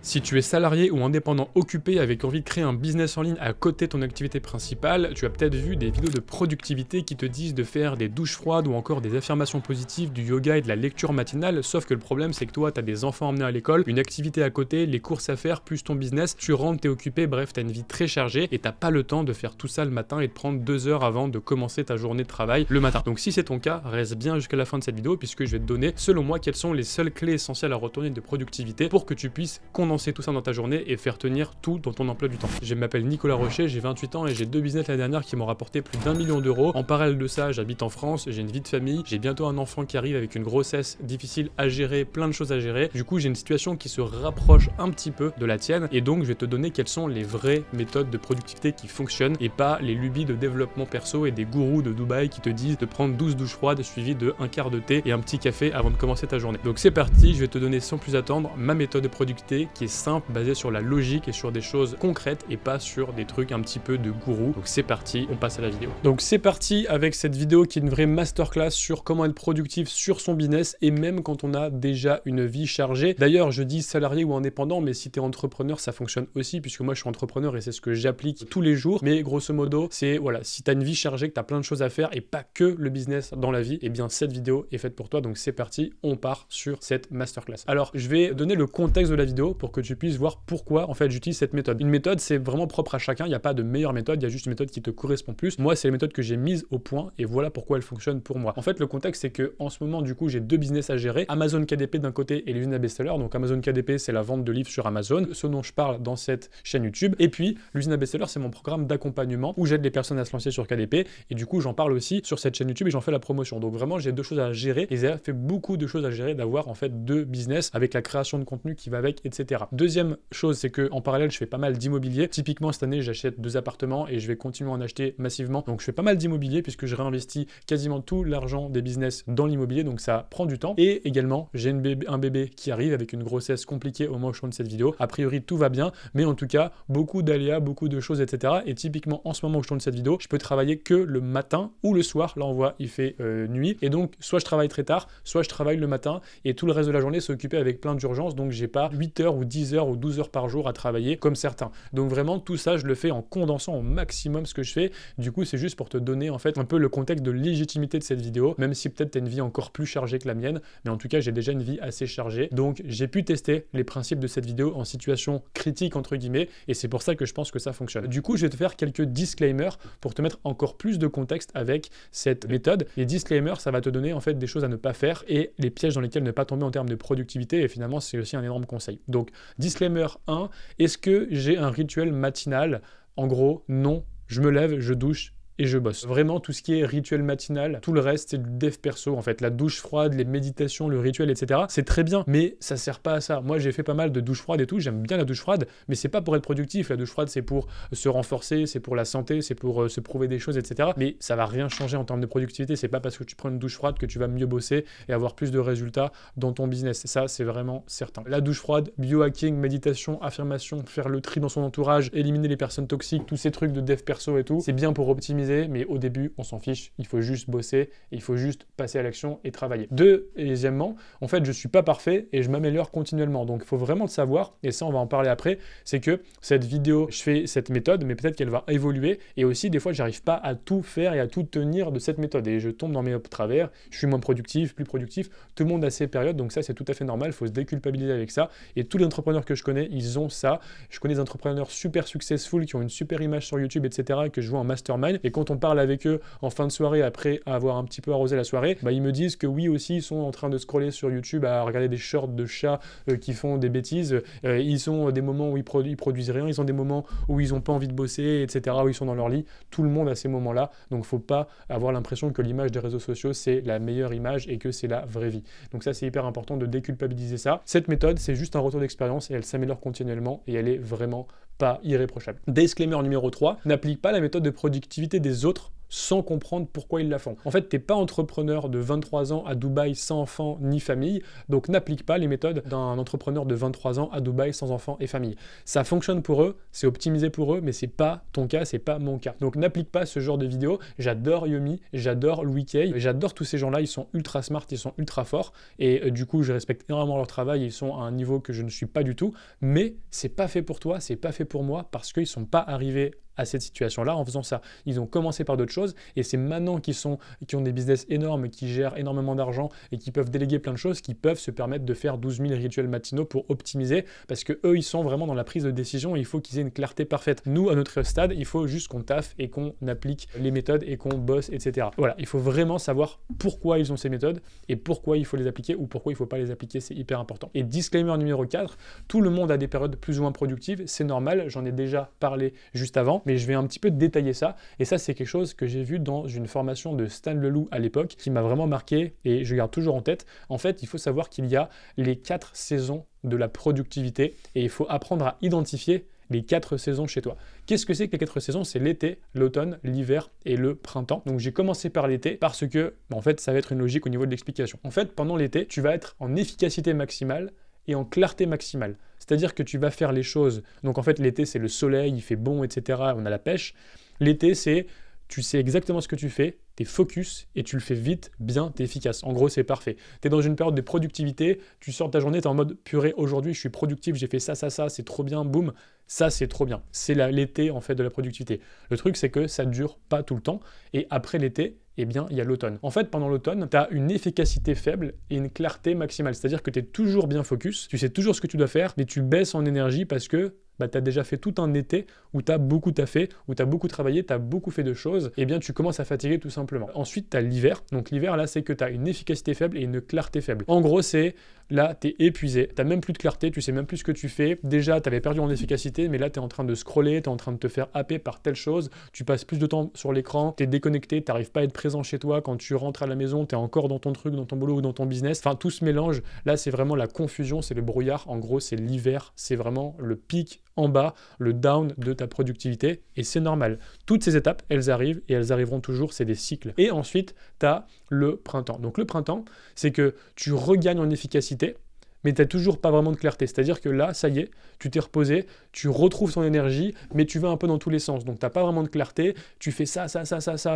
Si tu es salarié ou indépendant occupé avec envie de créer un business en ligne à côté de ton activité principale, tu as peut-être vu des vidéos de productivité qui te disent de faire des douches froides ou encore des affirmations positives, du yoga et de la lecture matinale, sauf que le problème c'est que toi tu as des enfants à emmener à l'école, une activité à côté, les courses à faire, plus ton business, tu rentres, t'es occupé, bref tu as une vie très chargée et t'as pas le temps de faire tout ça le matin et de prendre 2 heures avant de commencer ta journée de travail le matin. Donc si c'est ton cas, reste bien jusqu'à la fin de cette vidéo puisque je vais te donner selon moi quelles sont les seules clés essentielles à retenir de productivité pour que tu puisses condenser tout ça dans ta journée et faire tenir tout dans ton emploi du temps. Je m'appelle Nicolas Rocher, j'ai 28 ans et j'ai 2 business l'année dernière qui m'ont rapporté plus d'1 million d'euros. En parallèle de ça, j'habite en France, j'ai une vie de famille, j'ai bientôt un enfant qui arrive avec une grossesse difficile à gérer, plein de choses à gérer. Du coup, j'ai une situation qui se rapproche un petit peu de la tienne et donc je vais te donner quelles sont les vraies méthodes de productivité qui fonctionnent et pas les lubies de développement perso et des gourous de Dubaï qui te disent de prendre 12 douches froides suivies de un quart de thé et un petit café avant de commencer ta journée. Donc c'est parti, je vais te donner sans plus attendre ma méthode de productivité qui est simple, basée sur la logique et sur des choses concrètes et pas sur des trucs un petit peu de gourou. Donc c'est parti, on passe à la vidéo. Donc c'est parti avec cette vidéo qui est une vraie masterclass sur comment être productif sur son business et même quand on a déjà une vie chargée. D'ailleurs, je dis salarié ou indépendant, mais si tu es entrepreneur, ça fonctionne aussi puisque moi je suis entrepreneur et c'est ce que j'applique tous les jours. Mais grosso modo, c'est voilà, si tu as une vie chargée, que tu as plein de choses à faire et pas que le business dans la vie, et bien cette vidéo est faite pour toi. Donc c'est parti, on part sur cette masterclass. Alors, je vais donner le contexte de la vidéo pour que tu puisses voir pourquoi en fait j'utilise cette méthode. Une méthode, c'est vraiment propre à chacun, il n'y a pas de meilleure méthode, il y a juste une méthode qui te correspond plus. Moi, c'est la méthode que j'ai mise au point et voilà pourquoi elle fonctionne pour moi. En fait, le contexte, c'est que en ce moment, du coup, j'ai 2 business à gérer, Amazon KDP d'un côté et l'usine à best-seller. Donc Amazon KDP, c'est la vente de livres sur Amazon, ce dont je parle dans cette chaîne YouTube. Et puis, l'usine à best-seller, c'est mon programme d'accompagnement où j'aide les personnes à se lancer sur KDP et du coup, j'en parle aussi sur cette chaîne YouTube et j'en fais la promotion. Donc vraiment, j'ai 2 choses à gérer et ça fait beaucoup de choses à gérer d'avoir en fait 2 business avec la création de contenu qui va avec, etc. Deuxième chose, c'est que en parallèle, je fais pas mal d'immobilier. Typiquement, cette année, j'achète 2 appartements et je vais continuer à en acheter massivement. Donc, je fais pas mal d'immobilier puisque je réinvestis quasiment tout l'argent des business dans l'immobilier. Donc, ça prend du temps. Et également, j'ai un bébé qui arrive avec une grossesse compliquée au moment où je tourne cette vidéo. A priori, tout va bien. Mais en tout cas, beaucoup d'aléas, beaucoup de choses, etc. Et typiquement, en ce moment où je tourne cette vidéo, je peux travailler que le matin ou le soir. Là, on voit, il fait nuit. Et donc, soit je travaille très tard, soit je travaille le matin. Et tout le reste de la journée, c'est occupé avec plein d'urgences. Donc, j'ai pas 8 heures ou 10 heures ou 12 heures par jour à travailler comme certains. Donc vraiment tout ça je le fais en condensant au maximum ce que je fais. Du coup c'est juste pour te donner en fait un peu le contexte de légitimité de cette vidéo, même si peut-être tu as une vie encore plus chargée que la mienne, mais en tout cas j'ai déjà une vie assez chargée. Donc j'ai pu tester les principes de cette vidéo en situation critique entre guillemets et c'est pour ça que je pense que ça fonctionne. Du coup je vais te faire quelques disclaimers pour te mettre encore plus de contexte avec cette méthode. Les disclaimers ça va te donner en fait des choses à ne pas faire et les pièges dans lesquels ne pas tomber en termes de productivité et finalement c'est aussi un énorme conseil. Donc disclaimer 1, est-ce que j'ai un rituel matinal? En gros, non, je me lève, je douche et je bosse. Vraiment, tout ce qui est rituel matinal, tout le reste, c'est du dev perso, en fait. La douche froide, les méditations, le rituel, etc. C'est très bien, mais ça sert pas à ça. Moi, j'ai fait pas mal de douches froides et tout, j'aime bien la douche froide, mais c'est pas pour être productif. La douche froide, c'est pour se renforcer, c'est pour la santé, c'est pour se prouver des choses, etc. Mais ça va rien changer en termes de productivité. C'est pas parce que tu prends une douche froide que tu vas mieux bosser et avoir plus de résultats dans ton business. Ça, c'est vraiment certain. La douche froide, biohacking, méditation, affirmation, faire le tri dans son entourage, éliminer les personnes toxiques, tous ces trucs de dev perso et tout, c'est bien pour optimiser, mais au début, on s'en fiche. Il faut juste bosser, et il faut juste passer à l'action et travailler. Deuxièmement, en fait, je suis pas parfait et je m'améliore continuellement. Donc, il faut vraiment le savoir, et ça, on va en parler après, c'est que cette vidéo, je fais cette méthode, mais peut-être qu'elle va évoluer, et aussi, des fois, j'arrive pas à tout faire et à tout tenir de cette méthode, et je tombe dans mes travers, je suis moins productif, plus productif, tout le monde a ses périodes, donc ça, c'est tout à fait normal, il faut se déculpabiliser avec ça, et tous les entrepreneurs que je connais, ils ont ça. Je connais des entrepreneurs super successful qui ont une super image sur YouTube, etc., que je vois en mastermind, et quand on parle avec eux en fin de soirée, après avoir un petit peu arrosé la soirée, bah, ils me disent que oui aussi, ils sont en train de scroller sur YouTube à regarder des shorts de chats qui font des bêtises. Ils ont des moments où ils produisent rien, ils ont des moments où ils n'ont pas envie de bosser, etc., où ils sont dans leur lit. Tout le monde a ces moments-là, donc faut pas avoir l'impression que l'image des réseaux sociaux, c'est la meilleure image et que c'est la vraie vie. Donc ça, c'est hyper important de déculpabiliser ça. Cette méthode, c'est juste un retour d'expérience et elle s'améliore continuellement et elle est vraiment pas irréprochable. Disclaimer numéro 3, n'applique pas la méthode de productivité des autres sans comprendre pourquoi ils la font. En fait, t'es pas entrepreneur de 23 ans à Dubaï sans enfant ni famille, donc n'applique pas les méthodes d'un entrepreneur de 23 ans à Dubaï sans enfant et famille. Ça fonctionne pour eux, c'est optimisé pour eux, mais c'est pas ton cas, c'est pas mon cas. Donc n'applique pas ce genre de vidéos. J'adore Yomi, j'adore Louis Kay, j'adore tous ces gens-là, ils sont ultra smart, ils sont ultra forts, et du coup, je respecte énormément leur travail, ils sont à un niveau que je ne suis pas du tout, mais c'est pas fait pour toi, c'est pas fait pour moi, parce qu'ils sont pas arrivés à cette situation-là en faisant ça. Ils ont commencé par d'autres choses et c'est maintenant qui ont des business énormes, qui gèrent énormément d'argent et qui peuvent déléguer plein de choses, qui peuvent se permettre de faire 12 000 rituels matinaux pour optimiser parce que eux, ils sont vraiment dans la prise de décision et il faut qu'ils aient une clarté parfaite. Nous, à notre stade, il faut juste qu'on taffe et qu'on applique les méthodes et qu'on bosse, etc. Voilà, il faut vraiment savoir pourquoi ils ont ces méthodes et pourquoi il faut les appliquer ou pourquoi il ne faut pas les appliquer, c'est hyper important. Et disclaimer numéro 4, tout le monde a des périodes plus ou moins productives, c'est normal, j'en ai déjà parlé juste avant, mais je vais un petit peu détailler ça. Et ça, c'est quelque chose que j'ai vu dans une formation de Stan Leloup à l'époque, qui m'a vraiment marqué et je garde toujours en tête. En fait, il faut savoir qu'il y a les 4 saisons de la productivité et il faut apprendre à identifier les 4 saisons chez toi. Qu'est-ce que c'est que les 4 saisons? C'est l'été, l'automne, l'hiver et le printemps. Donc j'ai commencé par l'été parce que, en fait, ça va être une logique au niveau de l'explication. En fait, pendant l'été, tu vas être en efficacité maximale et en clarté maximale. C'est-à-dire que tu vas faire les choses. Donc en fait, l'été, c'est le soleil, il fait bon, etc. On a la pêche. L'été, c'est tu sais exactement ce que tu fais, tu es focus et tu le fais vite, bien, tu es efficace. En gros, c'est parfait. Tu es dans une période de productivité, tu sors de ta journée, tu es en mode purée, aujourd'hui, je suis productif, j'ai fait ça, c'est trop bien, boum. Ça, c'est trop bien. C'est l'été, en fait, de la productivité. Le truc, c'est que ça ne dure pas tout le temps. Et après l'été, eh bien, il y a l'automne. En fait, pendant l'automne, tu as une efficacité faible et une clarté maximale. C'est-à-dire que tu es toujours bien focus, tu sais toujours ce que tu dois faire, mais tu baisses en énergie parce que tu as déjà fait tout un été où tu as beaucoup taffé, où tu as beaucoup travaillé, tu as beaucoup fait de choses, et bien tu commences à fatiguer tout simplement. Ensuite, tu as l'hiver. Donc l'hiver, là, c'est que tu as une efficacité faible et une clarté faible. En gros, c'est là, tu es épuisé, tu n'as même plus de clarté, tu sais même plus ce que tu fais. Déjà, tu avais perdu en efficacité, mais là, tu es en train de scroller, tu es en train de te faire happer par telle chose, tu passes plus de temps sur l'écran, tu es déconnecté, tu n'arrives pas à être présent chez toi. Quand tu rentres à la maison, tu es encore dans ton truc, dans ton boulot ou dans ton business. Enfin, tout se mélange. Là, c'est vraiment la confusion, c'est le brouillard. En gros, c'est l'hiver, c'est vraiment le pic en bas, le down de ta productivité, et c'est normal. Toutes ces étapes, elles arrivent et elles arriveront toujours, c'est des cycles. Et ensuite, tu as le printemps. Donc le printemps, c'est que tu regagnes en efficacité, mais tu n'as toujours pas vraiment de clarté. C'est-à-dire que là, ça y est, tu t'es reposé, tu retrouves ton énergie, mais tu vas un peu dans tous les sens. Donc, tu n'as pas vraiment de clarté, tu fais ça,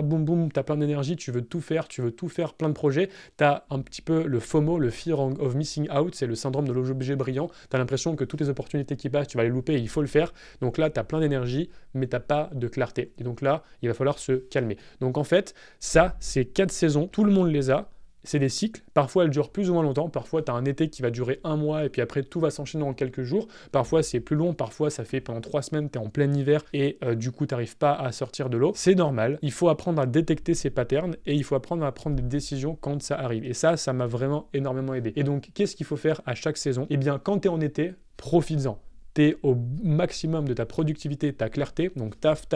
boum, boum, tu as plein d'énergie, tu veux tout faire, plein de projets. Tu as un petit peu le FOMO, le Fear of Missing Out, c'est le syndrome de l'objet brillant. Tu as l'impression que toutes les opportunités qui passent, tu vas les louper et il faut le faire. Donc là, tu as plein d'énergie, mais tu n'as pas de clarté. Et donc là, il va falloir se calmer. Donc en fait, ça, c'est 4 saisons, tout le monde les a. C'est des cycles, parfois elles durent plus ou moins longtemps, parfois tu as un été qui va durer 1 mois et puis après tout va s'enchaîner en quelques jours, parfois c'est plus long, parfois ça fait pendant 3 semaines, tu es en plein hiver et du coup tu n'arrives pas à sortir de l'eau. C'est normal, il faut apprendre à détecter ces patterns et il faut apprendre à prendre des décisions quand ça arrive. Et ça m'a vraiment énormément aidé. Et donc qu'est-ce qu'il faut faire à chaque saison? Eh bien quand tu es en été, profites-en. Tu es au maximum de ta productivité, ta clarté, donc taf.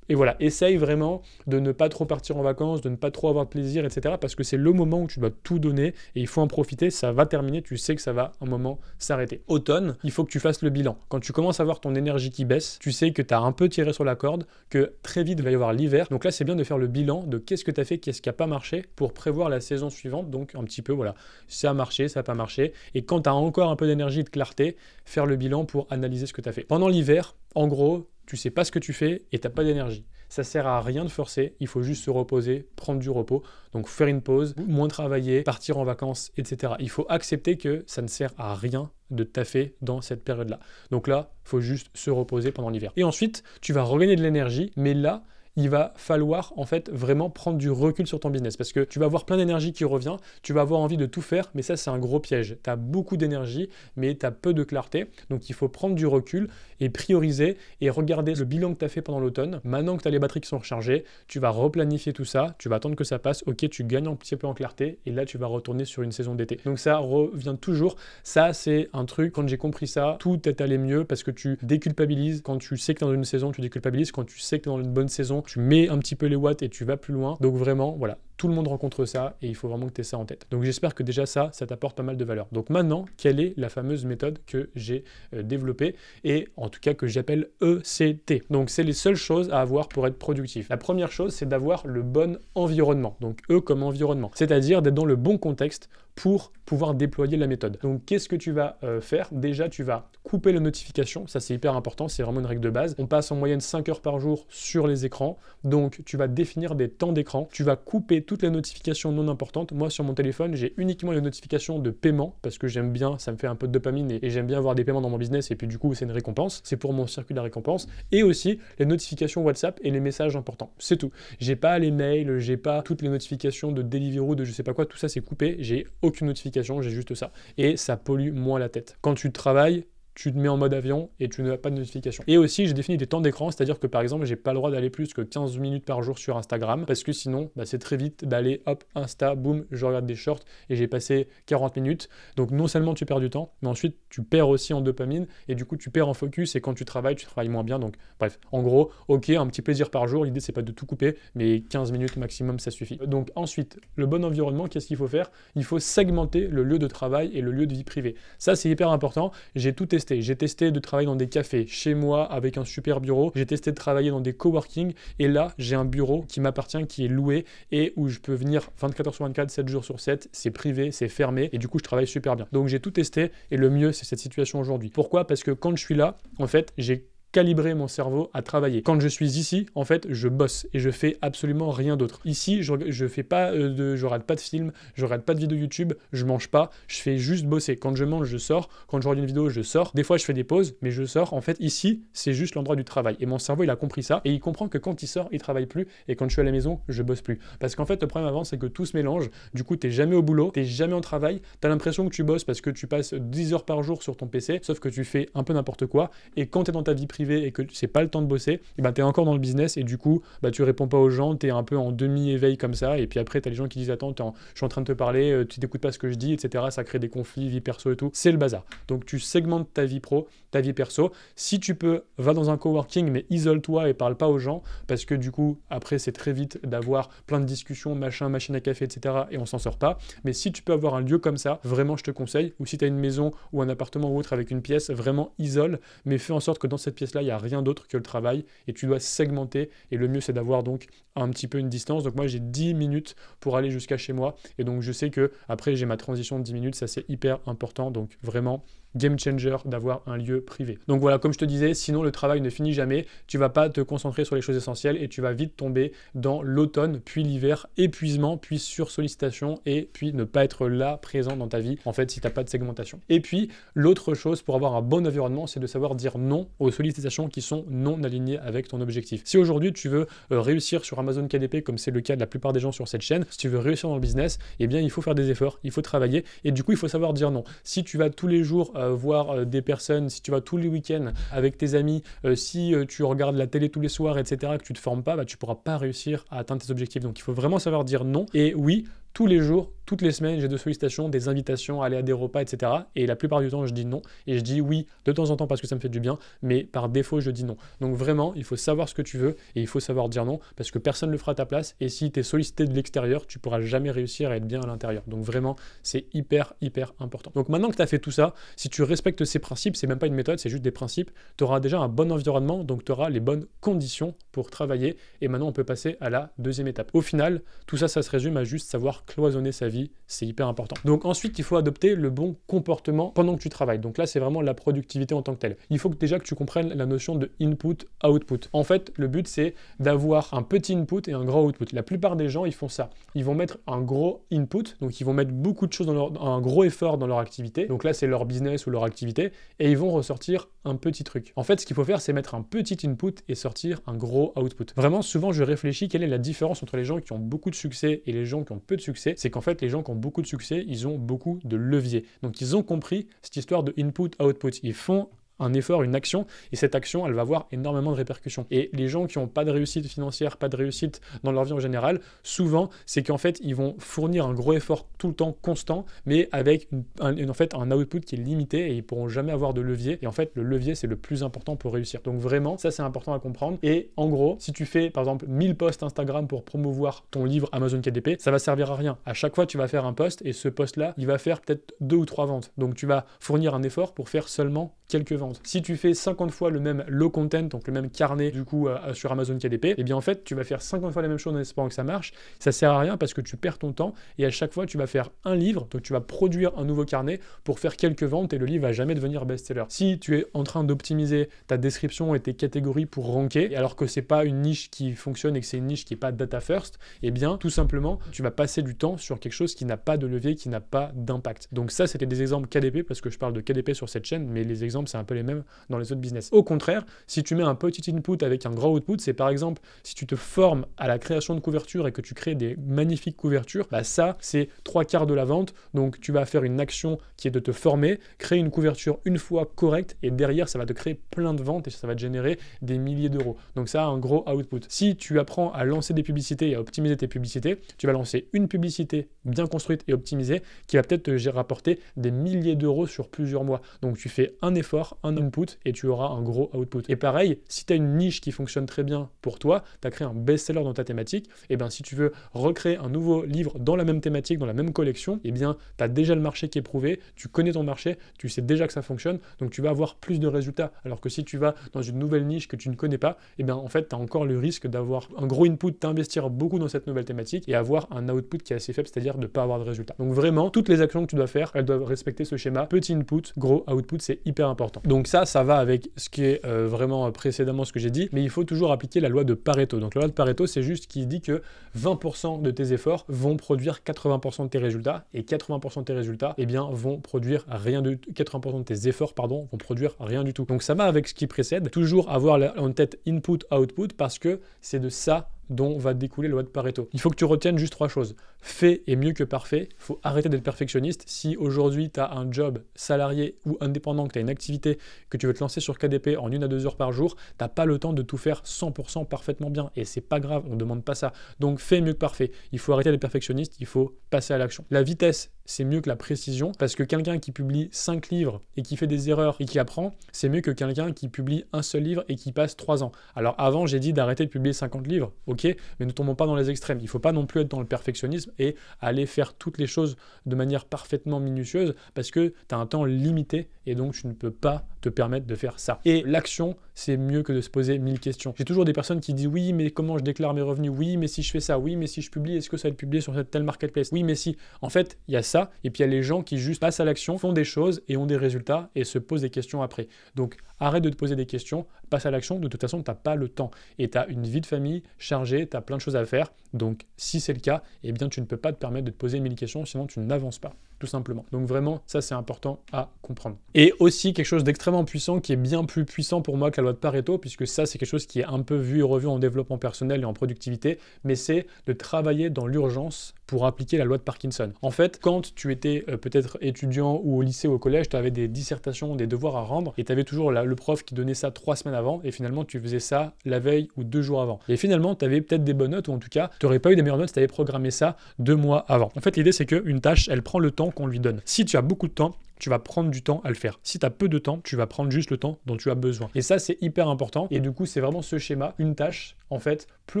Et voilà, essaye vraiment de ne pas trop partir en vacances, de ne pas trop avoir de plaisir, etc. Parce que c'est le moment où tu dois tout donner et il faut en profiter, ça va terminer, tu sais que ça va un moment s'arrêter. Automne, il faut que tu fasses le bilan. Quand tu commences à voir ton énergie qui baisse, tu sais que tu as un peu tiré sur la corde, que très vite il va y avoir l'hiver. Donc là, c'est bien de faire le bilan de qu'est-ce que tu as fait, qu'est-ce qui n'a pas marché pour prévoir la saison suivante. Donc un petit peu, voilà, ça a marché, ça n'a pas marché. Et quand tu as encore un peu d'énergie et de clarté, faire le bilan pour analyser ce que tu as fait. Pendant l'hiver, en gros, tu sais pas ce que tu fais et tu n'as pas d'énergie. Ça sert à rien de forcer, il faut juste se reposer, prendre du repos, donc faire une pause, moins travailler, partir en vacances, etc. Il faut accepter que ça ne sert à rien de taffer dans cette période-là. Donc là, il faut juste se reposer pendant l'hiver. Et ensuite, tu vas regagner de l'énergie, mais là, il va falloir en fait vraiment prendre du recul sur ton business parce que tu vas avoir plein d'énergie qui revient, tu vas avoir envie de tout faire, mais ça c'est un gros piège. Tu as beaucoup d'énergie, mais tu as peu de clarté, donc il faut prendre du recul et prioriser et regarder le bilan que tu as fait pendant l'automne. Maintenant que tu as les batteries qui sont rechargées, tu vas replanifier tout ça, tu vas attendre que ça passe, ok, tu gagnes un petit peu en clarté et là tu vas retourner sur une saison d'été. Donc ça revient toujours, ça c'est un truc, quand j'ai compris ça, tout est allé mieux parce que tu déculpabilises, quand tu sais que tu es dans une saison, tu déculpabilises, quand tu sais que tu es dans une bonne saison, tu mets un petit peu les watts et tu vas plus loin. Donc vraiment, voilà, tout le monde rencontre ça et il faut vraiment que tu aies ça en tête. Donc j'espère que déjà ça t'apporte pas mal de valeur. Donc maintenant, quelle est la fameuse méthode que j'ai développée et en tout cas que j'appelle ECT. Donc c'est les seules choses à avoir pour être productif. La première chose, c'est d'avoir le bon environnement. Donc E comme environnement, c'est-à-dire d'être dans le bon contexte pour pouvoir déployer la méthode. Donc qu'est-ce que tu vas faire? Déjà, tu vas couper les notifications, ça c'est hyper important, c'est vraiment une règle de base. On passe en moyenne 5 heures par jour sur les écrans, donc tu vas définir des temps d'écran, tu vas couper toutes les notifications non importantes. Moi sur mon téléphone, j'ai uniquement les notifications de paiement, parce que j'aime bien, ça me fait un peu de dopamine et j'aime bien avoir des paiements dans mon business, et puis du coup c'est une récompense, c'est pour mon circuit de la récompense, et aussi les notifications WhatsApp et les messages importants, c'est tout. J'ai pas les mails, j'ai pas toutes les notifications de Deliveroo, de je sais pas quoi, tout ça c'est coupé, j'ai aucune notification, j'ai juste ça. Et ça pollue moins la tête. Quand tu travailles, tu te mets en mode avion et tu n'as pas de notification. Et aussi, j'ai défini des temps d'écran, c'est-à-dire que par exemple, j'ai pas le droit d'aller plus que 15 minutes par jour sur Instagram, parce que sinon, c'est très vite d'aller, hop, Insta, boum, je regarde des shorts et j'ai passé 40 minutes. Donc non seulement tu perds du temps, mais ensuite tu perds aussi en dopamine et du coup tu perds en focus et quand tu travailles moins bien. Donc bref, en gros, ok, un petit plaisir par jour, l'idée c'est pas de tout couper, mais 15 minutes maximum, ça suffit. Donc ensuite, le bon environnement, qu'est-ce qu'il faut faire? Il faut segmenter le lieu de travail et le lieu de vie privée. Ça, c'est hyper important. J'ai tout testé. J'ai testé de travailler dans des cafés, chez moi, avec un super bureau. J'ai testé de travailler dans des coworking. Et là, j'ai un bureau qui m'appartient, qui est loué et où je peux venir 24 heures sur 24, 7 jours sur 7. C'est privé, c'est fermé. Et du coup, je travaille super bien. Donc, j'ai tout testé. Et le mieux, c'est cette situation aujourd'hui. Pourquoi? Parce que quand je suis là, en fait, j'ai calibrer mon cerveau à travailler. Quand je suis ici, en fait, je bosse et je fais absolument rien d'autre. Ici, je fais pas je regarde pas de film, je regarde pas de vidéo YouTube, je mange pas, je fais juste bosser. Quand je mange, je sors. Quand je regarde une vidéo, je sors. Des fois, je fais des pauses, mais je sors. En fait, ici, c'est juste l'endroit du travail. Et mon cerveau, il a compris ça et il comprend que quand il sort, il travaille plus et quand je suis à la maison, je bosse plus. Parce qu'en fait, le problème avant, c'est que tout se mélange. Du coup, t'es jamais au boulot, t'es jamais en travail, t'as l'impression que tu bosses parce que tu passes 10 heures par jour sur ton PC, sauf que tu fais un peu n'importe quoi. Et quand t'es dans ta vie privée et que c'est pas le temps de bosser, et ben t'es encore dans le business et du coup tu réponds pas aux gens, t'es un peu en demi-éveil comme ça et puis après t'as les gens qui disent attends je suis en train de te parler, tu t'écoutes pas ce que je dis, etc. Ça crée des conflits, vie perso et tout, c'est le bazar. Donc tu segmentes ta vie pro, ta vie perso. Si tu peux, va dans un coworking mais isole-toi et parle pas aux gens parce que du coup après c'est très vite d'avoir plein de discussions, machin, machine à café, etc. et on s'en sort pas. Mais si tu peux avoir un lieu comme ça, vraiment je te conseille, ou si tu as une maison ou un appartement ou autre avec une pièce, vraiment isole, mais fais en sorte que dans cette pièce-là, il n'y a rien d'autre que le travail et tu dois segmenter et le mieux c'est d'avoir donc un petit peu une distance. Donc moi j'ai 10 minutes pour aller jusqu'à chez moi et donc je sais que après j'ai ma transition de 10 minutes, ça c'est hyper important, donc vraiment game changer d'avoir un lieu privé. Donc voilà, comme je te disais, sinon le travail ne finit jamais, tu vas pas te concentrer sur les choses essentielles et tu vas vite tomber dans l'automne puis l'hiver, épuisement puis sursollicitation et puis ne pas être là présent dans ta vie en fait si tu n'as pas de segmentation. Et puis l'autre chose pour avoir un bon environnement, c'est de savoir dire non aux sollicitations qui sont non alignées avec ton objectif. Si aujourd'hui tu veux réussir sur Amazon KDP comme c'est le cas de la plupart des gens sur cette chaîne, si tu veux réussir dans le business, eh bien il faut faire des efforts, il faut travailler et du coup il faut savoir dire non. Si tu vas tous les jours voir des personnes, si tu vas tous les week-ends avec tes amis, si tu regardes la télé tous les soirs, etc., que tu te formes pas, tu pourras pas réussir à atteindre tes objectifs. Donc il faut vraiment savoir dire non. Et oui, tous les jours, toutes les semaines, j'ai des sollicitations, des invitations à aller à des repas, etc. Et la plupart du temps, je dis non. Et je dis oui de temps en temps parce que ça me fait du bien, mais par défaut, je dis non. Donc vraiment, il faut savoir ce que tu veux et il faut savoir dire non parce que personne ne le fera à ta place. Et si tu es sollicité de l'extérieur, tu pourras jamais réussir à être bien à l'intérieur. Donc vraiment, c'est hyper, hyper important. Donc maintenant que tu as fait tout ça, si tu respectes ces principes, c'est même pas une méthode, c'est juste des principes, tu auras déjà un bon environnement, donc tu auras les bonnes conditions pour travailler. Et maintenant, on peut passer à la deuxième étape. Au final, tout ça, ça se résume à juste savoir cloisonner sa vie, c'est hyper important. Donc ensuite, il faut adopter le bon comportement pendant que tu travailles. Donc là, c'est vraiment la productivité en tant que telle. Il faut que déjà que tu comprennes la notion de input, output. En fait, le but, c'est d'avoir un petit input et un grand output. La plupart des gens, ils font ça. Ils vont mettre un gros input, donc ils vont mettre beaucoup de choses un gros effort dans leur activité. Donc là, c'est leur business ou leur activité, et ils vont ressortir un petit truc. En fait, ce qu'il faut faire, c'est mettre un petit input et sortir un gros output. Vraiment, souvent, je réfléchis quelle est la différence entre les gens qui ont beaucoup de succès et les gens qui ont peu de succès. C'est qu'en fait, les gens qui ont beaucoup de succès, ils ont beaucoup de leviers. Donc, ils ont compris cette histoire de input-output. Ils font un effort, une action, et cette action, elle va avoir énormément de répercussions. Et les gens qui n'ont pas de réussite financière, pas de réussite dans leur vie en général, souvent, c'est qu'en fait, ils vont fournir un gros effort tout le temps, constant, mais avec en fait, un output qui est limité et ils pourront jamais avoir de levier. Et en fait, le levier, c'est le plus important pour réussir. Donc vraiment, ça, c'est important à comprendre. Et en gros, si tu fais, par exemple, 1000 posts Instagram pour promouvoir ton livre Amazon KDP, ça va servir à rien. À chaque fois, tu vas faire un post et ce post-là, il va faire peut-être 2 ou 3 ventes. Donc, tu vas fournir un effort pour faire seulement quelques ventes. Si tu fais 50 fois le même low content, donc le même carnet du coup sur Amazon KDP, et bien en fait tu vas faire 50 fois la même chose en espérant que ça marche. Ça sert à rien parce que tu perds ton temps et à chaque fois tu vas faire un livre, donc tu vas produire un nouveau carnet pour faire quelques ventes et le livre va jamais devenir best-seller. Si tu es en train d'optimiser ta description et tes catégories pour ranker, alors que c'est pas une niche qui fonctionne et que c'est une niche qui est pas data first, et bien tout simplement tu vas passer du temps sur quelque chose qui n'a pas de levier, qui n'a pas d'impact. Donc ça c'était des exemples KDP parce que je parle de KDP sur cette chaîne, mais les exemples c'est un peu les mêmes dans les autres business. Au contraire, si tu mets un petit input avec un grand output, c'est par exemple si tu te formes à la création de couvertures et que tu crées des magnifiques couvertures, bah ça c'est 3/4 de la vente. Donc tu vas faire une action qui est de te former, créer une couverture une fois correcte et derrière ça va te créer plein de ventes et ça va te générer des milliers d'euros. Donc ça a un gros output. Si tu apprends à lancer des publicités et à optimiser tes publicités, tu vas lancer une publicité bien construite et optimisée qui va peut-être te rapporter des milliers d'euros sur plusieurs mois. Donc tu fais un effort, un input et tu auras un gros output. Et pareil, si tu as une niche qui fonctionne très bien pour toi, tu as créé un best-seller dans ta thématique, et bien si tu veux recréer un nouveau livre dans la même thématique, dans la même collection, et bien tu as déjà le marché qui est prouvé, tu connais ton marché, tu sais déjà que ça fonctionne, donc tu vas avoir plus de résultats. Alors que si tu vas dans une nouvelle niche que tu ne connais pas, et bien en fait tu as encore le risque d'avoir un gros input, d'investir beaucoup dans cette nouvelle thématique et avoir un output qui est assez faible, c'est-à-dire de ne pas avoir de résultats. Donc vraiment, toutes les actions que tu dois faire, elles doivent respecter ce schéma. Petit input, gros output, c'est hyper important. Donc ça va avec ce qui est vraiment précédemment ce que j'ai dit, mais il faut toujours appliquer la loi de Pareto. Donc la loi de Pareto, c'est juste qui dit que 20% de tes efforts vont produire 80% de tes résultats, et 80% de tes résultats, eh bien, vont produire rien du tout. 80% de tes efforts, pardon, vont produire rien du tout. Donc ça va avec ce qui précède. Toujours avoir en tête input, output, parce que c'est de ça dont va découler la loi de Pareto. Il faut que tu retiennes juste 3 choses. Fait est mieux que parfait. Il faut arrêter d'être perfectionniste. Si aujourd'hui tu as un job salarié ou indépendant, que tu as une activité, que tu veux te lancer sur KDP en 1 à 2 heures par jour, tu n'as pas le temps de tout faire 100% parfaitement bien. Et c'est pas grave, on ne demande pas ça. Donc fait mieux que parfait. Il faut arrêter d'être perfectionniste, il faut passer à l'action. La vitesse, c'est mieux que la précision, parce que quelqu'un qui publie 5 livres et qui fait des erreurs et qui apprend, c'est mieux que quelqu'un qui publie un seul livre et qui passe 3 ans. Alors avant, j'ai dit d'arrêter de publier 50 livres, ok, mais ne tombons pas dans les extrêmes. Il ne faut pas non plus être dans le perfectionnisme et aller faire toutes les choses de manière parfaitement minutieuse, parce que tu as un temps limité et donc tu ne peux pas te permettre de faire ça. Et l'action, c'est mieux que de se poser 1000 questions. J'ai toujours des personnes qui disent oui, mais comment je déclare mes revenus? Oui, mais si je fais ça? Oui, mais si je publie, est-ce que ça va être publié sur cette telle marketplace? Oui, mais si. En fait, il y a ça, et puis il y a les gens qui juste passent à l'action, font des choses et ont des résultats et se posent des questions après. Donc arrête de te poser des questions, passe à l'action. De toute façon, tu n'as pas le temps et tu as une vie de famille chargée, tu as plein de choses à faire. Donc si c'est le cas, eh bien tu ne peux pas te permettre de te poser 1000 questions, sinon tu n'avances pas, tout simplement. Donc vraiment, ça c'est important à comprendre. Et aussi quelque chose d'extrêmement puissant, qui est bien plus puissant pour moi que la loi de Pareto, puisque ça c'est quelque chose qui est un peu vu et revu en développement personnel et en productivité, mais c'est de travailler dans l'urgence pour appliquer la loi de Parkinson. En fait, quand tu étais peut-être étudiant ou au lycée ou au collège, tu avais des dissertations, des devoirs à rendre, et tu avais toujours le prof qui donnait ça 3 semaines avant, et finalement tu faisais ça la veille ou 2 jours avant. Et finalement, tu avais peut-être des bonnes notes, ou en tout cas, tu n'aurais pas eu des meilleures notes si tu avais programmé ça 2 mois avant. En fait, l'idée c'est qu'une tâche, elle prend le temps qu'on lui donne. Si tu as beaucoup de temps, tu vas prendre du temps à le faire. Si tu as peu de temps, tu vas prendre juste le temps dont tu as besoin. Et ça, c'est hyper important. Et du coup, c'est vraiment ce schéma. Une tâche, en fait, plus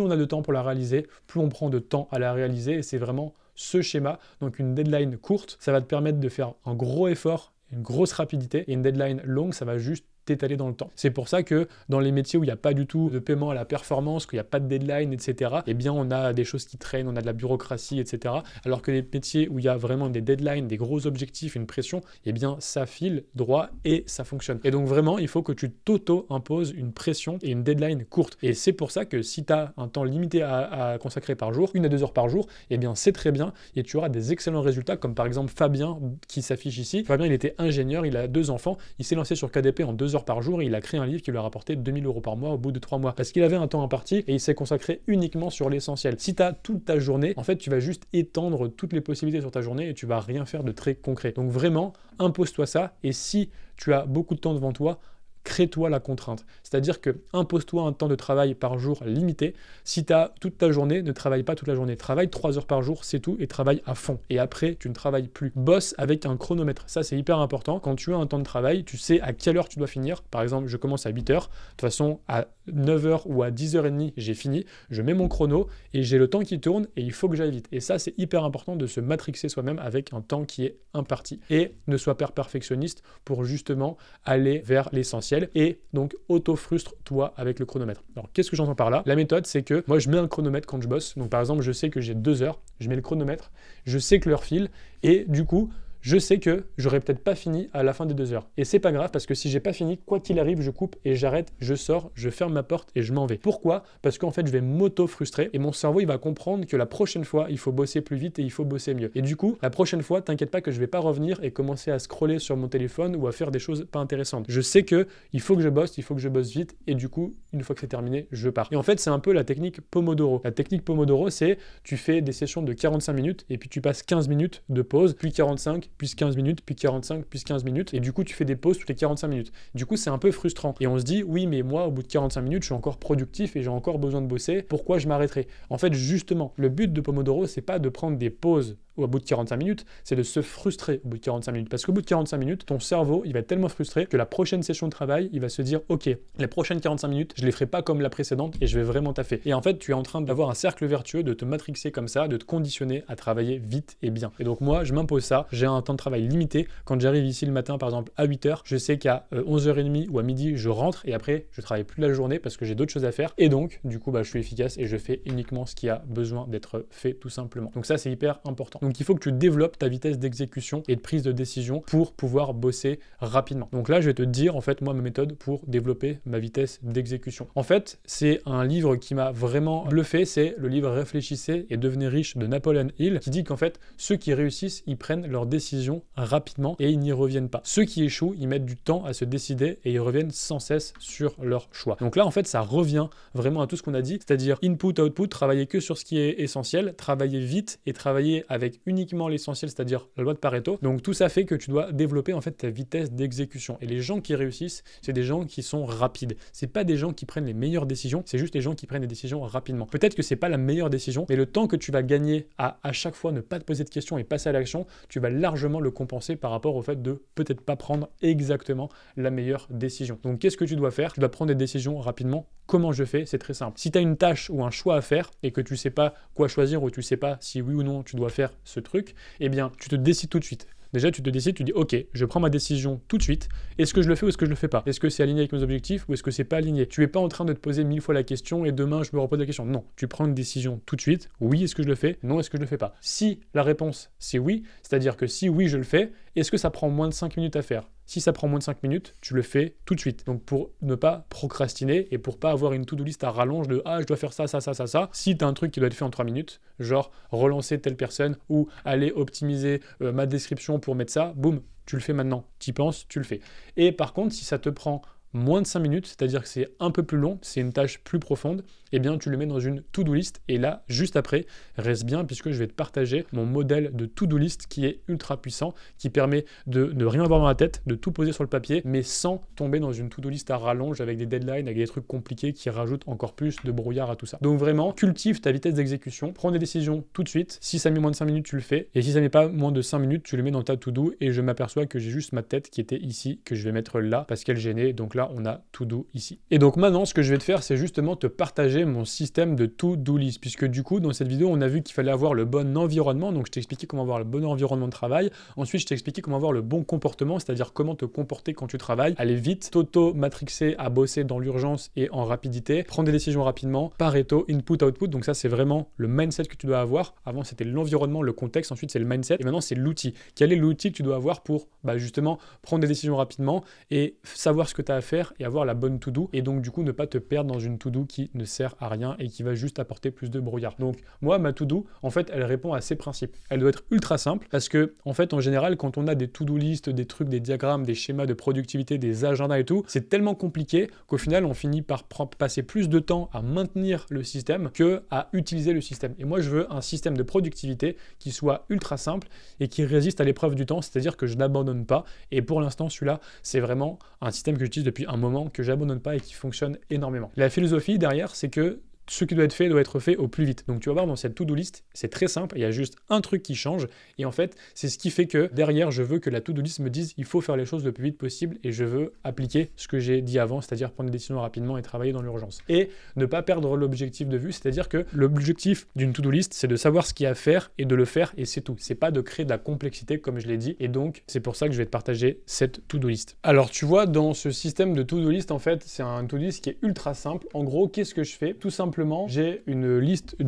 on a de temps pour la réaliser, plus on prend de temps à la réaliser. Et c'est vraiment ce schéma. Donc, une deadline courte, ça va te permettre de faire un gros effort, une grosse rapidité. Et une deadline longue, ça va juste t'étaler dans le temps. C'est pour ça que dans les métiers où il n'y a pas du tout de paiement à la performance, qu'il n'y a pas de deadline, etc., eh bien on a des choses qui traînent, on a de la bureaucratie, etc. Alors que les métiers où il y a vraiment des deadlines, des gros objectifs, une pression, eh bien ça file droit et ça fonctionne. Et donc vraiment, il faut que tu t'auto-imposes une pression et une deadline courte. Et c'est pour ça que si tu as un temps limité à consacrer par jour, 1 à 2 heures par jour, eh bien c'est très bien et tu auras des excellents résultats, comme par exemple Fabien qui s'affiche ici. Fabien, il était ingénieur, il a 2 enfants, il s'est lancé sur KDP en 2 heures par jour et il a créé un livre qui lui a rapporté 2000 € par mois au bout de 3 mois parce qu'il avait un temps imparti et il s'est consacré uniquement sur l'essentiel. Si tu as toute ta journée, en fait, tu vas juste étendre toutes les possibilités sur ta journée et tu vas rien faire de très concret. Donc vraiment, impose-toi ça et si tu as beaucoup de temps devant toi, crée-toi la contrainte. C'est-à-dire que impose-toi un temps de travail par jour limité. Si tu as toute ta journée, ne travaille pas toute la journée. Travaille 3 heures par jour, c'est tout, et travaille à fond. Et après, tu ne travailles plus. Bosse avec un chronomètre. Ça, c'est hyper important. Quand tu as un temps de travail, tu sais à quelle heure tu dois finir. Par exemple, je commence à 8 heures. De toute façon, à 9 heures ou à 10h30, j'ai fini. Je mets mon chrono et j'ai le temps qui tourne et il faut que j'aille vite. Et ça, c'est hyper important de se matrixer soi-même avec un temps qui est imparti. Et ne sois pas perfectionniste pour justement aller vers l'essentiel et donc auto-frustre-toi avec le chronomètre. Alors, qu'est-ce que j'entends par là? La méthode, c'est que moi, je mets un chronomètre quand je bosse. Donc, par exemple, je sais que j'ai 2 heures, je mets le chronomètre, je sais que l'heure file et du coup, je sais que j'aurais peut-être pas fini à la fin des 2 heures. Et c'est pas grave parce que si j'ai pas fini, quoi qu'il arrive, je coupe et j'arrête, je sors, je ferme ma porte et je m'en vais. Pourquoi? Parce qu'en fait, je vais m'auto-frustrer et mon cerveau, il va comprendre que la prochaine fois, il faut bosser plus vite et il faut bosser mieux. Et du coup, la prochaine fois, t'inquiète pas que je vais pas revenir et commencer à scroller sur mon téléphone ou à faire des choses pas intéressantes. Je sais que il faut que je bosse, il faut que je bosse vite et du coup, une fois que c'est terminé, je pars. Et en fait, c'est un peu la technique Pomodoro. La technique Pomodoro, c'est tu fais des sessions de 45 minutes et puis tu passes 15 minutes de pause, puis 45, puis 15 minutes, puis 45, puis 15 minutes, et du coup tu fais des pauses toutes les 45 minutes. Du coup c'est un peu frustrant. Et on se dit, oui mais moi au bout de 45 minutes je suis encore productif et j'ai encore besoin de bosser, pourquoi je m'arrêterai? En fait justement, le but de Pomodoro c'est pas de prendre des pauses au bout de 45 minutes, c'est de se frustrer au bout de 45 minutes. Parce qu'au bout de 45 minutes, ton cerveau, il va être tellement frustré que la prochaine session de travail, il va se dire, ok, les prochaines 45 minutes, je les ferai pas comme la précédente et je vais vraiment taffer. Et en fait, tu es en train d'avoir un cercle vertueux, de te matrixer comme ça, de te conditionner à travailler vite et bien. Et donc moi, je m'impose ça, j'ai un temps de travail limité. Quand j'arrive ici le matin, par exemple, à 8h, je sais qu'à 11h30 ou à midi, je rentre et après, je travaille plus la journée parce que j'ai d'autres choses à faire. Et donc, du coup, je suis efficace et je fais uniquement ce qui a besoin d'être fait tout simplement. Donc ça, c'est hyper important. Donc il faut que tu développes ta vitesse d'exécution et de prise de décision pour pouvoir bosser rapidement. Donc là, je vais te dire en fait moi ma méthode pour développer ma vitesse d'exécution. En fait, c'est un livre qui m'a vraiment bluffé, c'est le livre Réfléchissez et devenez riche de Napoleon Hill qui dit qu'en fait, ceux qui réussissent, ils prennent leurs décisions rapidement et ils n'y reviennent pas. Ceux qui échouent, ils mettent du temps à se décider et ils reviennent sans cesse sur leur choix. Donc là, en fait, ça revient vraiment à tout ce qu'on a dit, c'est-à-dire input, output, travailler que sur ce qui est essentiel, travailler vite et travailler avec uniquement l'essentiel, c'est-à-dire la loi de Pareto. Donc tout ça fait que tu dois développer en fait ta vitesse d'exécution. Et les gens qui réussissent, c'est des gens qui sont rapides. C'est pas des gens qui prennent les meilleures décisions, c'est juste des gens qui prennent des décisions rapidement. Peut-être que c'est pas la meilleure décision, mais le temps que tu vas gagner à chaque fois ne pas te poser de questions et passer à l'action, tu vas largement le compenser par rapport au fait de peut-être pas prendre exactement la meilleure décision. Donc qu'est-ce que tu dois faire? Tu dois prendre des décisions rapidement. Comment je fais? C'est très simple. Si tu as une tâche ou un choix à faire et que tu sais pas quoi choisir ou tu sais pas si oui ou non tu dois faire ce truc, eh bien tu te décides tout de suite. Déjà, tu te décides, tu dis ok, je prends ma décision tout de suite. Est-ce que je le fais ou est-ce que je le fais pas? Est-ce que c'est aligné avec mes objectifs ou est-ce que c'est pas aligné? Tu es pas en train de te poser 1000 fois la question et demain je me repose la question. Non, tu prends une décision tout de suite. Oui, est-ce que je le fais? Non, est-ce que je le fais pas? Si la réponse c'est oui, c'est-à-dire que si oui je le fais, est-ce que ça prend moins de 5 minutes à faire? Si ça prend moins de 5 minutes, tu le fais tout de suite. Donc pour ne pas procrastiner et pour pas avoir une to-do list à rallonge de ah je dois faire ça, ça, ça, ça, ça. Si tu as un truc qui doit être fait en 3 minutes, genre relancer telle personne ou aller optimiser ma description pour mettre ça, boum, tu le fais maintenant. Tu y penses, tu le fais. Et par contre, si ça te prend moins de 5 minutes, c'est-à-dire que c'est un peu plus long, c'est une tâche plus profonde, eh bien tu le mets dans une to-do list et là, juste après, reste bien puisque je vais te partager mon modèle de to-do list qui est ultra puissant, qui permet de ne rien avoir dans la tête, de tout poser sur le papier, mais sans tomber dans une to-do list à rallonge avec des deadlines, avec des trucs compliqués qui rajoutent encore plus de brouillard à tout ça. Donc vraiment, cultive ta vitesse d'exécution, prends des décisions tout de suite, si ça met moins de 5 minutes, tu le fais, et si ça met pas moins de 5 minutes, tu le mets dans ta to-do et je m'aperçois que j'ai juste ma tête qui était ici, que je vais mettre là parce qu'elle gênait, donc là on a to-do ici. Et donc maintenant, ce que je vais te faire, c'est justement te partager mon système de to-do list, puisque du coup, dans cette vidéo, on a vu qu'il fallait avoir le bon environnement, donc je t'ai expliqué comment avoir le bon environnement de travail. Ensuite, je t'ai expliqué comment avoir le bon comportement, c'est-à-dire comment te comporter quand tu travailles, aller vite, t'auto-matrixer à bosser dans l'urgence et en rapidité, prendre des décisions rapidement, Pareto, input, output, donc ça, c'est vraiment le mindset que tu dois avoir. Avant, c'était l'environnement, le contexte, ensuite, c'est le mindset, et maintenant, c'est l'outil. Quel est l'outil que tu dois avoir pour, justement, prendre des décisions rapidement et savoir ce que tu as à faire et avoir la bonne to-do, et donc, du coup, ne pas te perdre dans une to-do qui ne sert sert à rien et qui va juste apporter plus de brouillard. Donc moi, ma to-do, en fait, elle répond à ces principes. Elle doit être ultra simple parce que, en fait, en général, quand on a des to-do list, des trucs, des diagrammes, des schémas de productivité, des agendas et tout, c'est tellement compliqué qu'au final, on finit par passer plus de temps à maintenir le système que à utiliser le système. Et moi, je veux un système de productivité qui soit ultra simple et qui résiste à l'épreuve du temps, c'est-à-dire que je n'abandonne pas. Et pour l'instant, celui-là, c'est vraiment un système que j'utilise depuis un moment, que j'abandonne pas et qui fonctionne énormément. La philosophie derrière, c'est que ce qui doit être fait au plus vite. Donc tu vas voir dans cette to-do list, c'est très simple, il y a juste un truc qui change et en fait, c'est ce qui fait que derrière, je veux que la to-do list me dise il faut faire les choses le plus vite possible et je veux appliquer ce que j'ai dit avant, c'est-à-dire prendre des décisions rapidement et travailler dans l'urgence. Et ne pas perdre l'objectif de vue, c'est-à-dire que l'objectif d'une to-do list, c'est de savoir ce qu'il y a à faire et de le faire et c'est tout. C'est pas de créer de la complexité comme je l'ai dit et donc c'est pour ça que je vais te partager cette to-do list. Alors tu vois, dans ce système de to-do list, en fait, c'est un to-do list qui est ultra simple. En gros, qu'est-ce que je fais? Tout simplement, j'ai une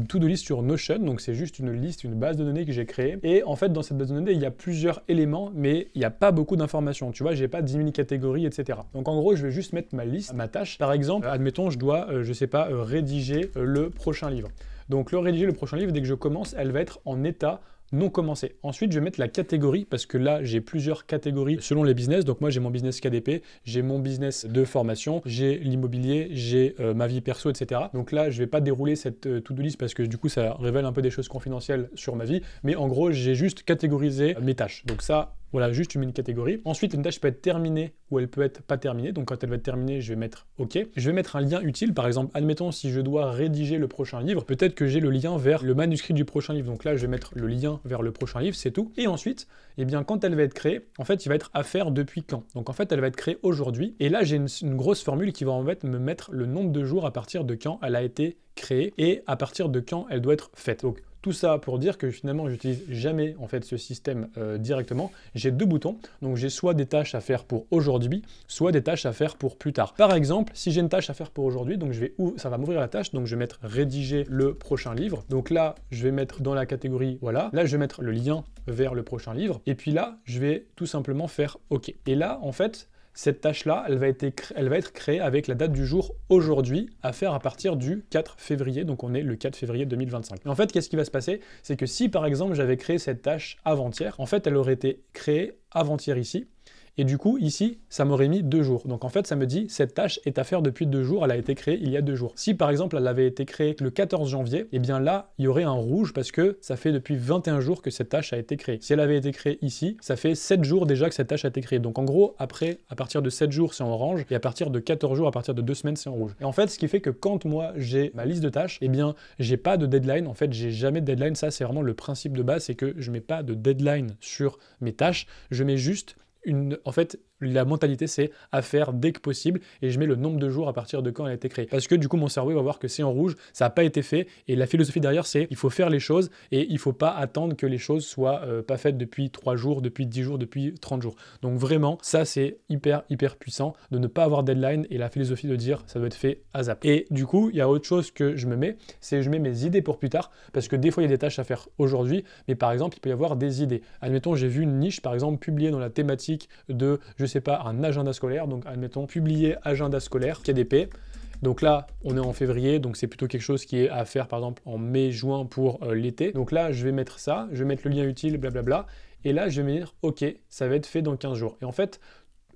to-do list sur Notion, donc c'est juste une liste, une base de données que j'ai créée. Et en fait, dans cette base de données, il y a plusieurs éléments, mais il n'y a pas beaucoup d'informations. Tu vois, j'ai pas 10 000 catégories, etc. Donc en gros, je vais juste mettre ma liste, ma tâche. Par exemple, admettons, je dois, je sais pas, rédiger le prochain livre. Donc rédiger le prochain livre, dès que je commence, elle va être en état non commencé. Ensuite, je vais mettre la catégorie parce que là, j'ai plusieurs catégories selon les business. Donc moi, j'ai mon business KDP, j'ai mon business de formation, j'ai l'immobilier, j'ai ma vie perso, etc. Donc là, je vais pas dérouler cette to-do list parce que du coup, ça révèle un peu des choses confidentielles sur ma vie. Mais en gros, j'ai juste catégorisé mes tâches. Donc ça, voilà, juste tu mets une catégorie. Ensuite, une tâche peut être terminée ou elle peut être pas terminée. Donc quand elle va être terminée, je vais mettre OK. Je vais mettre un lien utile. Par exemple, admettons si je dois rédiger le prochain livre, peut-être que j'ai le lien vers le manuscrit du prochain livre. Donc là, je vais mettre le lien vers le prochain livre, c'est tout. Et ensuite, eh bien, quand elle va être créée, en fait, il va être à faire depuis quand. Donc en fait, elle va être créée aujourd'hui. Et là, j'ai une grosse formule qui va en fait me mettre le nombre de jours à partir de quand elle a été créée et à partir de quand elle doit être faite. Donc tout ça pour dire que finalement, j'utilise jamais en fait ce système directement. J'ai deux boutons, donc j'ai soit des tâches à faire pour aujourd'hui, soit des tâches à faire pour plus tard. Par exemple, si j'ai une tâche à faire pour aujourd'hui, donc ça va m'ouvrir la tâche, donc je vais mettre rédiger le prochain livre. Donc là, je vais mettre dans la catégorie, voilà. Là, je vais mettre le lien vers le prochain livre. Et puis là, je vais tout simplement faire OK. Et là, en fait, cette tâche-là, elle va être créée avec la date du jour aujourd'hui à faire à partir du 4 février. Donc on est le 4 février 2025. Et en fait, qu'est-ce qui va se passer? C'est que si par exemple j'avais créé cette tâche avant-hier, en fait elle aurait été créée avant-hier ici. Et du coup, ici, ça m'aurait mis 2 jours. Donc en fait, ça me dit, cette tâche est à faire depuis 2 jours, elle a été créée il y a 2 jours. Si par exemple, elle avait été créée le 14 janvier, eh bien là, il y aurait un rouge parce que ça fait depuis 21 jours que cette tâche a été créée. Si elle avait été créée ici, ça fait 7 jours déjà que cette tâche a été créée. Donc en gros, après, à partir de 7 jours, c'est en orange, et à partir de 14 jours, à partir de 2 semaines, c'est en rouge. Et en fait, ce qui fait que quand moi, j'ai ma liste de tâches, eh bien, j'ai pas de deadline. En fait, j'ai jamais de deadline. Ça, c'est vraiment le principe de base, c'est que je mets pas de deadline sur mes tâches. Je mets juste en fait, la mentalité, c'est à faire dès que possible et je mets le nombre de jours à partir de quand elle a été créée. Parce que du coup, mon cerveau va voir que c'est en rouge, ça n'a pas été fait et la philosophie derrière, c'est il faut faire les choses et il ne faut pas attendre que les choses soient pas faites depuis 3 jours, depuis 10 jours, depuis 30 jours. Donc vraiment, ça, c'est hyper puissant de ne pas avoir deadline et la philosophie de dire ça doit être fait à zap. Et du coup, il y a autre chose que je me mets, c'est je mets mes idées pour plus tard parce que des fois, il y a des tâches à faire aujourd'hui, mais par exemple, il peut y avoir des idées. Admettons, j'ai vu une niche, par exemple, publiée dans la thématique de, je sais pas, un agenda scolaire. Donc, admettons, publier agenda scolaire, KDP. Donc là, on est en février, donc c'est plutôt quelque chose qui est à faire, par exemple, en mai, juin pour l'été. Donc là, je vais mettre ça, je vais mettre le lien utile, blablabla. Et là, je vais me dire, OK, ça va être fait dans 15 jours. Et en fait,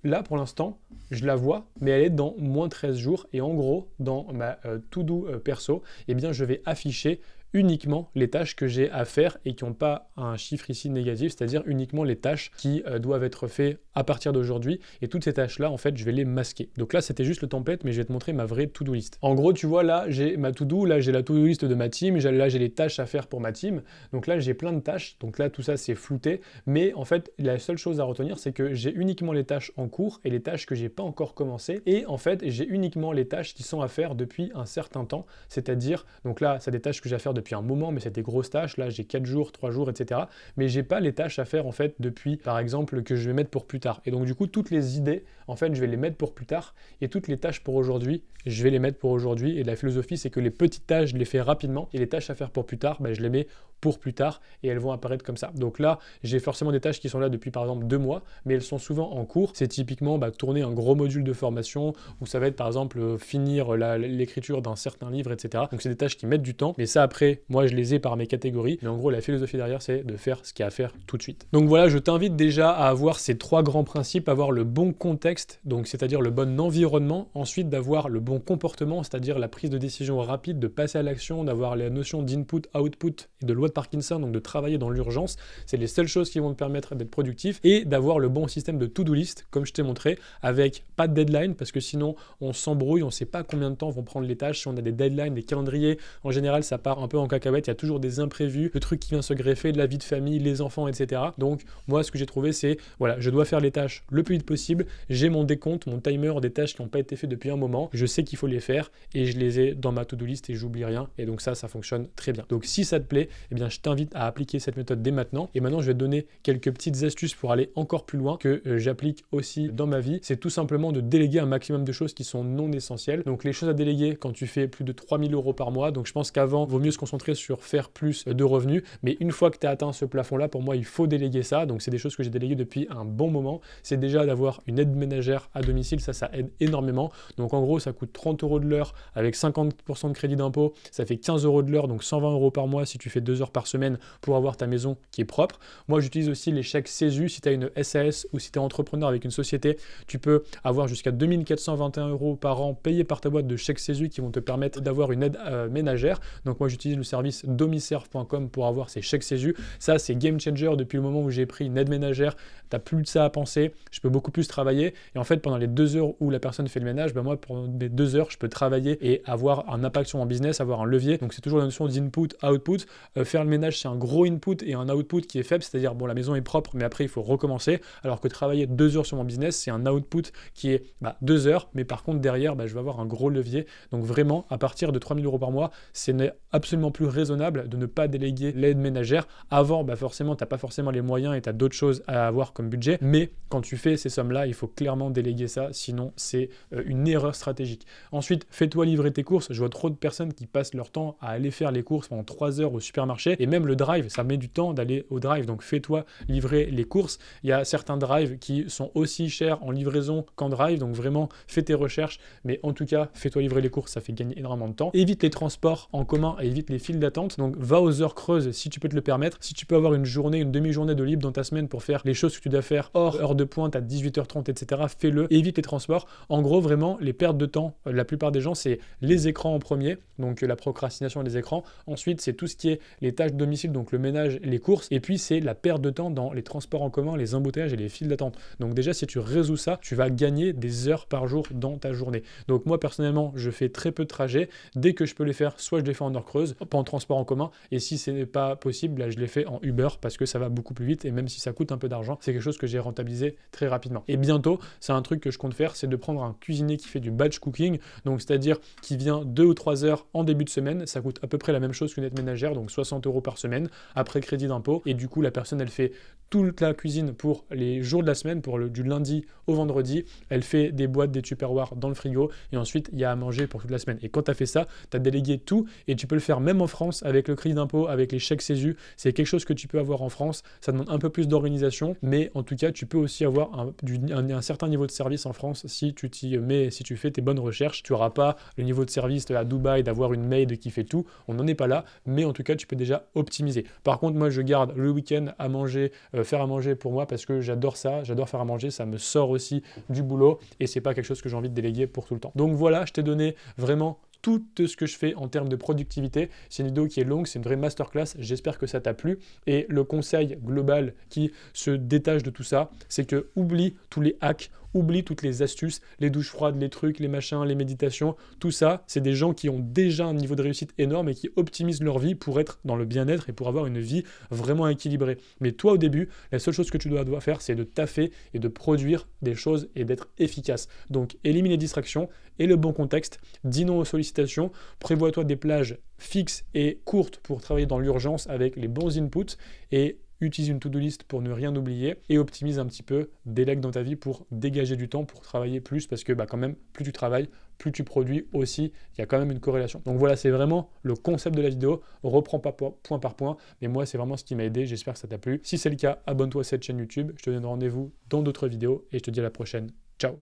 là, pour l'instant, je la vois, mais elle est dans moins 13 jours. Et en gros, dans ma to-do perso, eh bien, je vais afficher uniquement les tâches que j'ai à faire et qui n'ont pas un chiffre ici négatif, c'est-à-dire uniquement les tâches qui doivent être faites à partir d'aujourd'hui. Et toutes ces tâches-là, en fait, je vais les masquer. Donc là, c'était juste le template, mais je vais te montrer ma vraie to-do list. En gros, tu vois, là, j'ai ma to-do, là, j'ai la to-do list de ma team, là, j'ai les tâches à faire pour ma team. Donc là, j'ai plein de tâches. Donc là, tout ça, c'est flouté. Mais en fait, la seule chose à retenir, c'est que j'ai uniquement les tâches en cours et les tâches que j'ai pas encore commencé. Et en fait, j'ai uniquement les tâches qui sont à faire depuis un certain temps. C'est-à-dire, donc là, c'est des tâches que j'ai à faire depuis un moment, mais c'est des grosses tâches. Là, j'ai 4 jours, 3 jours, etc. Mais j'ai pas les tâches à faire, en fait, depuis, par exemple, que je vais mettre pour plus tard. Et donc, du coup, toutes les idées, en fait, je vais les mettre pour plus tard. Et toutes les tâches pour aujourd'hui, je vais les mettre pour aujourd'hui. Et la philosophie, c'est que les petites tâches, je les fais rapidement. Et les tâches à faire pour plus tard, ben, je les mets pour plus tard et elles vont apparaître comme ça. Donc là, j'ai forcément des tâches qui sont là depuis par exemple 2 mois, mais elles sont souvent en cours. C'est typiquement tourner un gros module de formation où ça va être par exemple finir l'écriture d'un certain livre, etc. Donc c'est des tâches qui mettent du temps, mais ça après, moi je les ai par mes catégories. Mais en gros, la philosophie derrière, c'est de faire ce qu'il y a à faire tout de suite. Donc voilà, je t'invite déjà à avoir ces 3 grands principes, avoir le bon contexte, donc c'est-à-dire le bon environnement, ensuite d'avoir le bon comportement, c'est-à-dire la prise de décision rapide, de passer à l'action, d'avoir la notion d'input, output et de loi de Parkinson, donc de travailler dans l'urgence. C'est les seules choses qui vont te permettre d'être productif et d'avoir le bon système de to-do list, comme je t'ai montré, avec pas de deadline, parce que sinon on s'embrouille, on ne sait pas combien de temps vont prendre les tâches. Si on a des deadlines, des calendriers, en général ça part un peu en cacahuète, il y a toujours des imprévus, le truc qui vient se greffer, de la vie de famille, les enfants, etc. Donc moi ce que j'ai trouvé c'est, voilà, je dois faire les tâches le plus vite possible, j'ai mon décompte, mon timer des tâches qui n'ont pas été faites depuis un moment, je sais qu'il faut les faire et je les ai dans ma to-do list et j'oublie rien, et donc ça fonctionne très bien. Donc si ça te plaît, eh bien je t'invite à appliquer cette méthode dès maintenant, et maintenant je vais te donner quelques petites astuces pour aller encore plus loin que j'applique aussi dans ma vie. C'est tout simplement de déléguer un maximum de choses qui sont non essentielles. Donc les choses à déléguer quand tu fais plus de 3000 € par mois, donc je pense qu'avant, vaut mieux se concentrer sur faire plus de revenus, mais une fois que tu as atteint ce plafond-là, pour moi, il faut déléguer ça. Donc c'est des choses que j'ai déléguées depuis un bon moment. C'est déjà d'avoir une aide ménagère à domicile, ça aide énormément. Donc en gros, ça coûte 30 € de l'heure avec 50% de crédit d'impôt, ça fait 15 € de l'heure, donc 120 € par mois si tu fais 2 heures par semaine pour avoir ta maison qui est propre. Moi, j'utilise aussi les chèques CESU. Si tu as une SAS ou si tu es entrepreneur avec une société, tu peux avoir jusqu'à 2421 € par an payés par ta boîte de chèques CESU qui vont te permettre d'avoir une aide ménagère. Donc moi, j'utilise le service domiserve.com pour avoir ces chèques CESU. Ça, c'est game changer depuis le moment où j'ai pris une aide ménagère. Tu n'as plus de ça à penser, je peux beaucoup plus travailler. Et en fait, pendant les 2 heures où la personne fait le ménage, ben moi, pendant les 2 heures, je peux travailler et avoir un impact sur mon business, avoir un levier. Donc c'est toujours la notion d'input, output. Faire le ménage, c'est un gros input et un output qui est faible, c'est-à-dire, bon, la maison est propre, mais après, il faut recommencer. Alors que travailler 2 heures sur mon business, c'est un output qui est 2 heures, mais par contre, derrière, je vais avoir un gros levier. Donc vraiment, à partir de 3000 € par mois, ce n'est absolument plus raisonnable de ne pas déléguer l'aide ménagère. Avant, forcément, tu n'as pas forcément les moyens et tu as d'autres choses à avoir comme budget, mais quand tu fais ces sommes-là, il faut clairement déléguer ça, sinon c'est une erreur stratégique. Ensuite, fais-toi livrer tes courses. Je vois trop de personnes qui passent leur temps à aller faire les courses pendant 3 heures au supermarché, et même le drive, ça met du temps d'aller au drive, donc fais-toi livrer les courses. Il y a certains drives qui sont aussi chers en livraison qu'en drive, donc vraiment, fais tes recherches, mais en tout cas, fais-toi livrer les courses, ça fait gagner énormément de temps. Évite les transports en commun et évite les files d'attente, donc va aux heures creuses si tu peux te le permettre. Si tu peux avoir une journée, une demi-journée de libre dans ta semaine pour faire les choses que tu dois faire hors heure de pointe à 18h30, etc., fais-le. Évite les transports. En gros, vraiment, les pertes de temps, la plupart des gens, c'est les écrans en premier, donc la procrastination des écrans. Ensuite, c'est tout ce qui est les tâches de domicile, donc le ménage, les courses. Et puis, c'est la perte de temps dans les transports en commun, les embouteillages et les files d'attente. Donc déjà, si tu résous ça, tu vas gagner des heures par jour dans ta journée. Donc moi, personnellement, je fais très peu de trajets. Dès que je peux les faire, soit je les fais en heure creuse, pas en transport en commun. Et si ce n'est pas possible, là, je les fais en Uber parce que ça va beaucoup plus vite. Et même si ça coûte un peu d'argent, c'est quelque chose que j'ai rentabilisé très rapidement. Et bientôt, c'est un truc que je compte faire, c'est de prendre un cuisinier qui fait du batch cooking, donc c'est-à-dire qui vient 2 ou 3 heures en début de semaine. Ça coûte à peu près la même chose qu'une aide ménagère, donc 60 € par semaine, après crédit d'impôt. Et du coup, la personne, elle fait toute la cuisine pour les jours de la semaine, du lundi au vendredi. Elle fait des boîtes, des tupperwares dans le frigo, et ensuite, il y a à manger pour toute la semaine. Et quand tu as fait ça, tu as délégué tout, et tu peux le faire même en France avec le crédit d'impôt, avec les chèques CESU. C'est quelque chose que tu peux avoir en France. Ça demande un peu plus d'organisation, mais en tout cas, tu peux aussi avoir un certain niveau de service en France si tu t'y mets, si tu fais tes bonnes recherches. Tu n'auras pas le niveau de service à Dubaï d'avoir une maid qui fait tout. On n'en est pas là, mais en tout cas, tu peux déjà optimiser. Par contre, moi, je garde le week-end à manger, faire à manger pour moi parce que j'adore ça, j'adore faire à manger, ça me sort aussi du boulot et c'est pas quelque chose que j'ai envie de déléguer pour tout le temps. Donc voilà, je t'ai donné vraiment tout ce que je fais en termes de productivité. C'est une vidéo qui est longue, c'est une vraie masterclass, j'espère que ça t'a plu. Et le conseil global qui se détache de tout ça, c'est que oublie tous les hacks, oublie toutes les astuces, les douches froides, les trucs, les machins, les méditations, tout ça, c'est des gens qui ont déjà un niveau de réussite énorme et qui optimisent leur vie pour être dans le bien-être et pour avoir une vie vraiment équilibrée. Mais toi, au début, la seule chose que tu dois faire, c'est de taffer et de produire des choses et d'être efficace. Donc, élimine les distractions et le bon contexte, dis non aux sollicitations, prévois-toi des plages fixes et courtes pour travailler dans l'urgence avec les bons inputs et utilise une to-do list pour ne rien oublier et optimise un petit peu, délègue dans ta vie pour dégager du temps, pour travailler plus parce que quand même, plus tu travailles, plus tu produis aussi, il y a quand même une corrélation. Donc voilà, c'est vraiment le concept de la vidéo, reprends pas point par point, mais moi c'est vraiment ce qui m'a aidé, j'espère que ça t'a plu. Si c'est le cas, abonne-toi à cette chaîne YouTube, je te donne rendez-vous dans d'autres vidéos et je te dis à la prochaine.